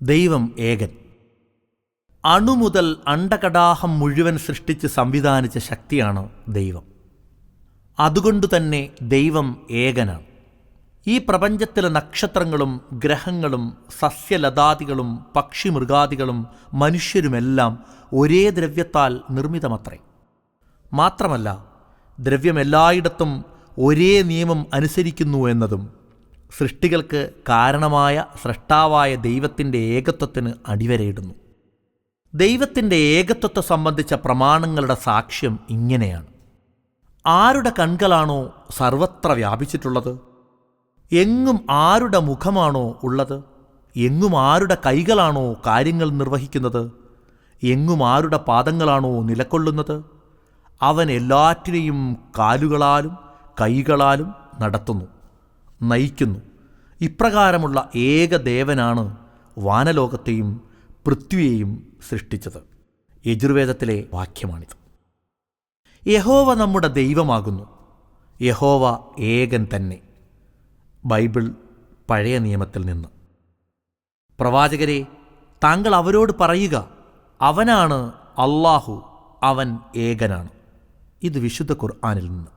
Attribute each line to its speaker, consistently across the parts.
Speaker 1: ദൈവം ഏകൻ. അണുമുതൽ അണ്ടകടാഹം മുഴുവൻ സൃഷ്ടിച്ച് സംവിധാനിച്ച ശക്തിയാണ് ദൈവം. അതുകൊണ്ടുതന്നെ ദൈവം ഏകനാണ്. ഈ പ്രപഞ്ചത്തിലെ നക്ഷത്രങ്ങളും ഗ്രഹങ്ങളും സസ്യലതാദികളും പക്ഷിമൃഗാദികളും മനുഷ്യരുമെല്ലാം ഒരേ ദ്രവ്യത്താൽ നിർമ്മിതമത്രേ. മാത്രമല്ല, ദ്രവ്യം എല്ലായിടത്തും ഒരേ നിയമം അനുസരിക്കുന്നു എന്നതും സൃഷ്ടികൾക്ക് കാരണമായ സ്രഷ്ടാവായ ദൈവത്തിൻ്റെ ഏകത്വത്തിന് അടിവരയിടുന്നു. ദൈവത്തിൻ്റെ ഏകത്വത്തെ സംബന്ധിച്ച പ്രമാണങ്ങളുടെ സാക്ഷ്യം ഇങ്ങനെയാണ്. ആരുടെ കൺകളാണോ സർവത്ര വ്യാപിച്ചിട്ടുള്ളത്? എങ്ങും ആരുടെ മുഖമാണോ ഉള്ളത്? എങ്ങും ആരുടെ കൈകളാണോ കാര്യങ്ങൾ നിർവഹിക്കുന്നത്? എങ്ങും ആരുടെ പാദങ്ങളാണോ നിലകൊള്ളുന്നത്? അവൻ എല്ലാറ്റിനെയും കാലുകളാലും കൈകളാലും നടത്തുന്നു, നയിക്കുന്നു. ഇപ്രകാരമുള്ള ഏകദേവനാണ് വാനലോകത്തെയും പൃഥ്വിയെയും സൃഷ്ടിച്ചത്. യജുർവേദത്തിലെ വാക്യമാണിത്. യഹോവ നമ്മുടെ ദൈവമാകുന്നു. യഹോവ ഏകൻ തന്നെ. ബൈബിൾ പഴയ നിയമത്തിൽ നിന്ന്. പ്രവാചകരെ, താങ്കൾ അവരോട് പറയുക, അവനാണ് അല്ലാഹു, അവൻ ഏകനാണ്. ഇത് വിശുദ്ധ ഖുർആനിൽ നിന്ന്.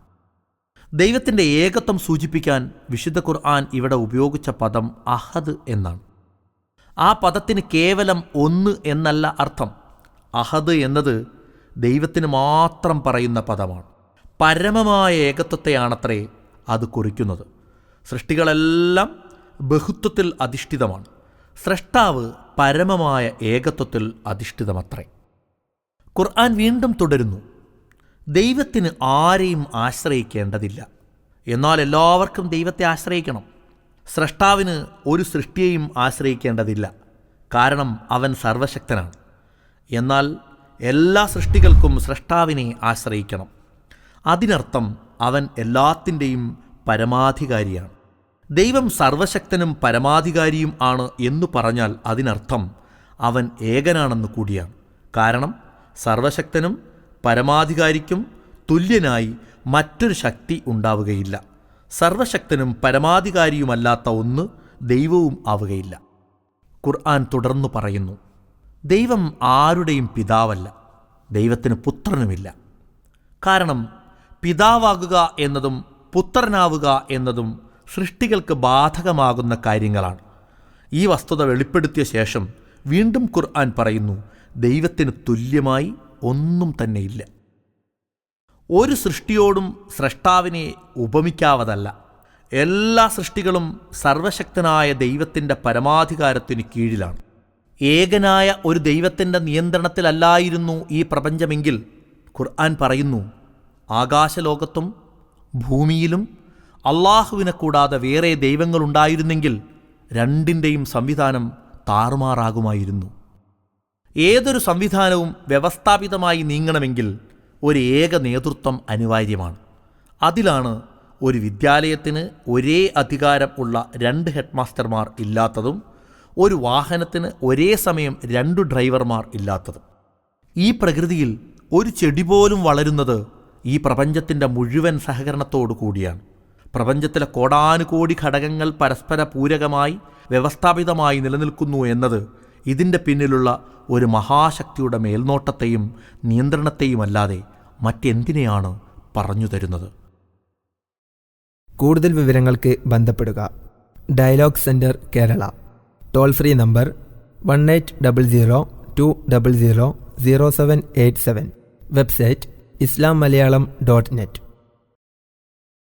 Speaker 1: ദൈവത്തിൻ്റെ ഏകത്വം സൂചിപ്പിക്കാൻ വിശുദ്ധ ഖുർആൻ ഇവിടെ ഉപയോഗിച്ച പദം അഹദ് എന്നാണ്. ആ പദത്തിന് കേവലം ഒന്ന് എന്നല്ല അർത്ഥം. അഹദ് എന്നത് ദൈവത്തിന് മാത്രം പറയുന്ന പദമാണ്. പരമമായ ഏകത്വത്തെയാണത്രേ അത് കുറിക്കുന്നത്. സൃഷ്ടികളെല്ലാം ബഹുത്വത്തിൽ അധിഷ്ഠിതമാണ്. സ്രഷ്ടാവ് പരമമായ ഏകത്വത്തിൽ അധിഷ്ഠിതമത്രേ. ഖുർആൻ വീണ്ടും തുടരുന്നു. ദൈവത്തിന് ആരെയും ആശ്രയിക്കേണ്ടതില്ല, എന്നാൽ എല്ലാവർക്കും ദൈവത്തെ ആശ്രയിക്കണം. സ്രഷ്ടാവിന് ഒരു സൃഷ്ടിയെയും ആശ്രയിക്കേണ്ടതില്ല, കാരണം അവൻ സർവശക്തനാണ്. എന്നാൽ എല്ലാ സൃഷ്ടികൾക്കും സ്രഷ്ടാവിനെ ആശ്രയിക്കണം. അതിനർത്ഥം അവൻ എല്ലാത്തിൻ്റെയും പരമാധികാരിയാണ്. ദൈവം സർവശക്തനും പരമാധികാരിയും ആണ് എന്നു പറഞ്ഞാൽ അതിനർത്ഥം അവൻ ഏകനാണെന്ന് കൂടിയാണ്. കാരണം സർവശക്തനും പരമാധികാരിക്കും തുല്യനായി മറ്റൊരു ശക്തി ഉണ്ടാവുകയില്ല. സർവശക്തനും പരമാധികാരിയുമല്ലാത്ത ഒന്ന് ദൈവവും ആവുകയില്ല. ഖുർആൻ തുടർന്നു പറയുന്നു, ദൈവം ആരുടെയും പിതാവല്ല, ദൈവത്തിന് പുത്രനുമില്ല. കാരണം പിതാവാകുക എന്നതും പുത്രനാവുക എന്നതും സൃഷ്ടികൾക്ക് ബാധകമാകുന്ന കാര്യങ്ങളാണ്. ഈ വസ്തുത വെളിപ്പെടുത്തിയ ശേഷം വീണ്ടും ഖുർആൻ പറയുന്നു, ദൈവത്തിന് തുല്യമായി ഒന്നും തന്നെയില്ല. ഒരു സൃഷ്ടിയോടും സ്രഷ്ടാവിനെ ഉപമിക്കാവതല്ല. എല്ലാ സൃഷ്ടികളും സർവശക്തനായ ദൈവത്തിൻ്റെ പരമാധികാരത്തിന് കീഴിലാണ്. ഏകനായ ഒരു ദൈവത്തിൻ്റെ നിയന്ത്രണത്തിലല്ലായിരുന്നു ഈ പ്രപഞ്ചമെങ്കിൽ ഖുർആൻ പറയുന്നു, ആകാശലോകത്തും ഭൂമിയിലും അള്ളാഹുവിനെ കൂടാതെ വേറെ ദൈവങ്ങളുണ്ടായിരുന്നെങ്കിൽ രണ്ടിൻ്റെയും സംവിധാനം താറുമാറാകുമായിരുന്നു. ഏതൊരു സംവിധാനവും വ്യവസ്ഥാപിതമായി നീങ്ങണമെങ്കിൽ ഒരു ഏക നേതൃത്വം അനിവാര്യമാണ്. അതിലാണ് ഒരു വിദ്യാലയത്തിന് ഒരേ അധികാരം ഉള്ള 2 ഹെഡ് മാസ്റ്റർമാർ ഇല്ലാത്തതും ഒരു വാഹനത്തിന് ഒരേ സമയം 2 ഡ്രൈവർമാർ ഇല്ലാത്തതും. ഈ പ്രകൃതിയിൽ ഒരു ചെടി പോലും വളരുന്നത് ഈ പ്രപഞ്ചത്തിൻ്റെ മുഴുവൻ സഹകരണത്തോടു കൂടിയാണ്. പ്രപഞ്ചത്തിലെ കോടാനുകോടി ഘടകങ്ങൾ പരസ്പര പൂരകമായി വ്യവസ്ഥാപിതമായി നിലനിൽക്കുന്നു എന്നത് ഇതിൻ്റെ പിന്നിലുള്ള ഒരു മഹാശക്തിയുടെ മേൽനോട്ടത്തെയും നിയന്ത്രണത്തെയുമല്ലാതെ മറ്റെന്തിനെയാണ് പറഞ്ഞു തരുന്നത്?
Speaker 2: കൂടുതൽ വിവരങ്ങൾക്ക് ബന്ധപ്പെടുക dialogue centre Kerala. Toll free number 1800 200 0787. Website islammalayalam.net.